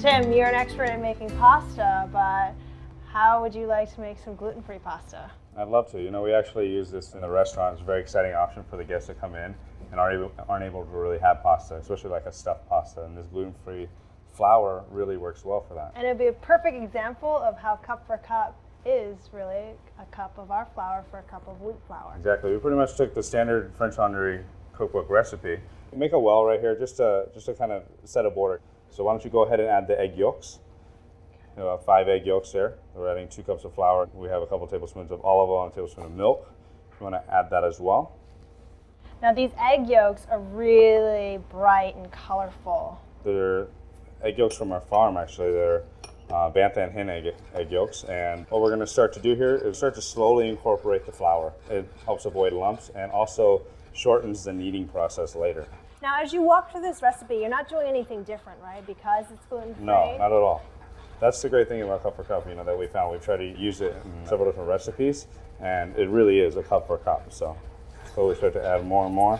Tim, you're an expert in making pasta, but how would you like to make some gluten-free pasta? I'd love to. You know, we actually use this in the restaurant. It's a very exciting option for the guests that come in and aren't able to really have pasta, especially like a stuffed pasta. And this gluten-free flour really works well for that. And it'd be a perfect example of how Cup4Cup is really a cup of our flour for a cup of wheat flour. Exactly. We pretty much took the standard French Laundry cookbook recipe. We make a well right here just to kind of set a border. So why don't you go ahead and add the egg yolks. You know, 5 egg yolks there. We're adding 2 cups of flour. We have a couple tablespoons of olive oil and a tablespoon of milk. You want to add that as well. Now these egg yolks are really bright and colorful. They're egg yolks from our farm, actually. They're bantha and hen egg yolks. And what we're going to start to do here is start to slowly incorporate the flour. It helps avoid lumps and also shortens the kneading process later. Now as you walk through this recipe, you're not doing anything different, right? Because it's gluten-free? No, not at all. That's the great thing about Cup4Cup, you know, that we found. We try to use it in several different recipes, and it really is a Cup4Cup. So slowly start to add more and more.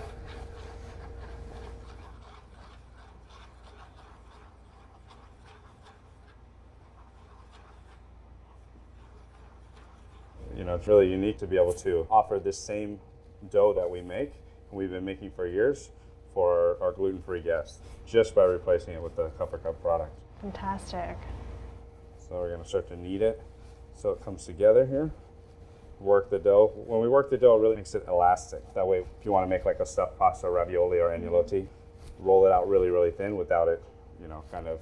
You know, it's really unique to be able to offer this same dough that we make, and we've been making for years, for our gluten-free guests, just by replacing it with the Cup4Cup product. Fantastic. So we're going to start to knead it so it comes together here. Work the dough. When we work the dough, it really makes it elastic. That way, if you want to make like a stuffed pasta, ravioli, or agnolotti, roll it out really, really thin without it, you know, kind of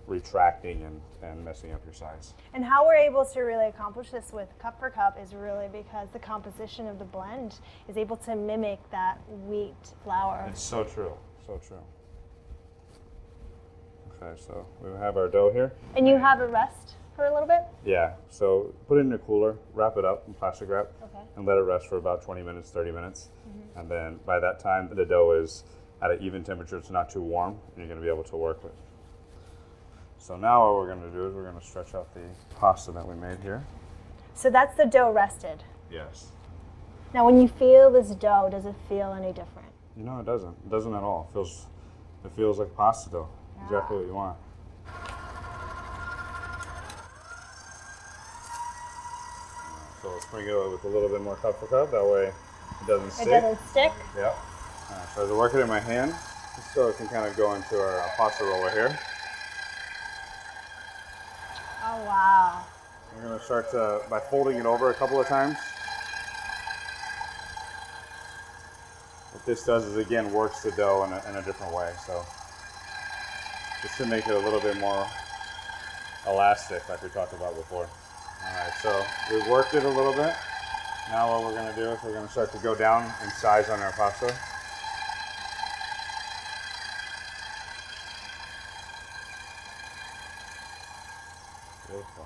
retracting and messing up your size. And how we're able to really accomplish this with Cup4Cup is really because the composition of the blend is able to mimic that wheat flour. It's so true, so true. Okay, so we have our dough here. And you have it rest for a little bit? Yeah, so put it in a cooler, wrap it up in plastic wrap, Okay. and let it rest for about 20 minutes, 30 minutes. And then by that time, the dough is at an even temperature. It's not too warm, and you're going to be able to work with. So now what we're going to do is we're going to stretch out the pasta that we made here. So that's the dough rested. Yes. Now when you feel this dough, does it feel any different? You know, it doesn't. It doesn't at all. It feels like pasta dough. Yeah. Exactly what you want. So we'll sprinkle it with a little bit more Cup4Cup. That way it doesn't stick. It doesn't stick? Yep. So as I work it in my hand, just so it can kind of go into our pasta roller here. Oh, wow. We're going to start by folding it over a couple of times. What this does is, again, works the dough in a different way. So just to make it a little bit more elastic, like we talked about before. All right, so we've worked it a little bit. Now what we're going to do is we're going to start to go down in size on our pasta. Beautiful.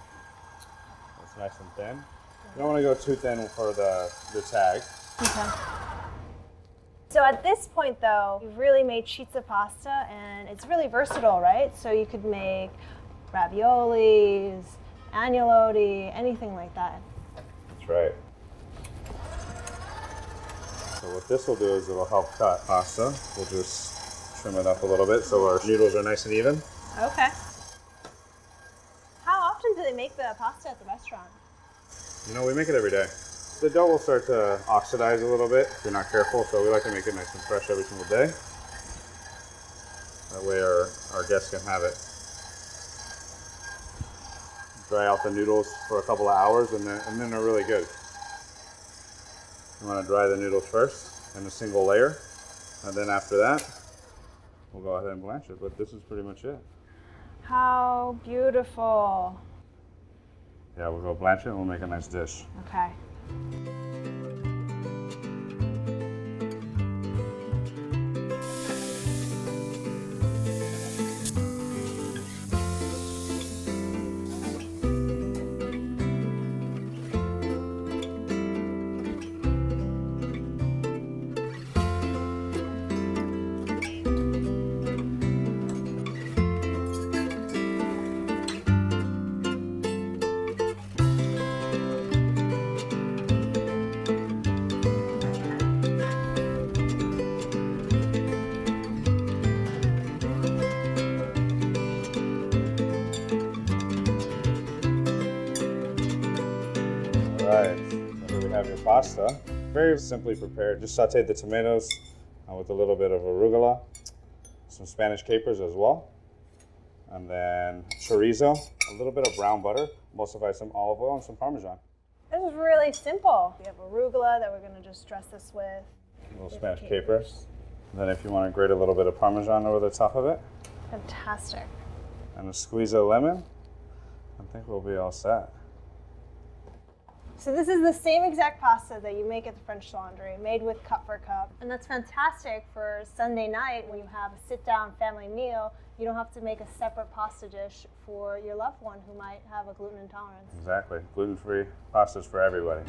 That's nice and thin. You don't want to go too thin for the tag. Okay. So at this point though, you've really made sheets of pasta and it's really versatile, right? So you could make raviolis, agnolotti, anything like that. That's right. So what this will do is it'll help cut pasta. We'll just trim it up a little bit so our noodles are nice and even. Okay. How often do they make the pasta at the restaurant? You know, we make it every day. The dough will start to oxidize a little bit if you're not careful, so we like to make it nice and fresh every single day. That way our guests can have it. Dry out the noodles for a couple of hours and then they're really good. You want to dry the noodles first in a single layer, and then after that, we'll go ahead and blanch it, but this is pretty much it. How beautiful. Yeah, we'll go blanch it and we'll make a nice dish. Okay. right, so here we have your pasta. Very simply prepared. Just sauteed the tomatoes with a little bit of arugula, some Spanish capers as well, and then chorizo, a little bit of brown butter, emulsified some olive oil and some Parmesan. This is really simple. We have arugula that we're going to just dress this with. A little Spanish capers. And then if you want to grate a little bit of Parmesan over the top of it. Fantastic. And a squeeze of lemon, I think we'll be all set. So this is the same exact pasta that you make at the French Laundry, made with Cup4Cup. And that's fantastic for Sunday night when you have a sit-down family meal. You don't have to make a separate pasta dish for your loved one who might have a gluten intolerance. Exactly. Gluten-free pastas for everybody.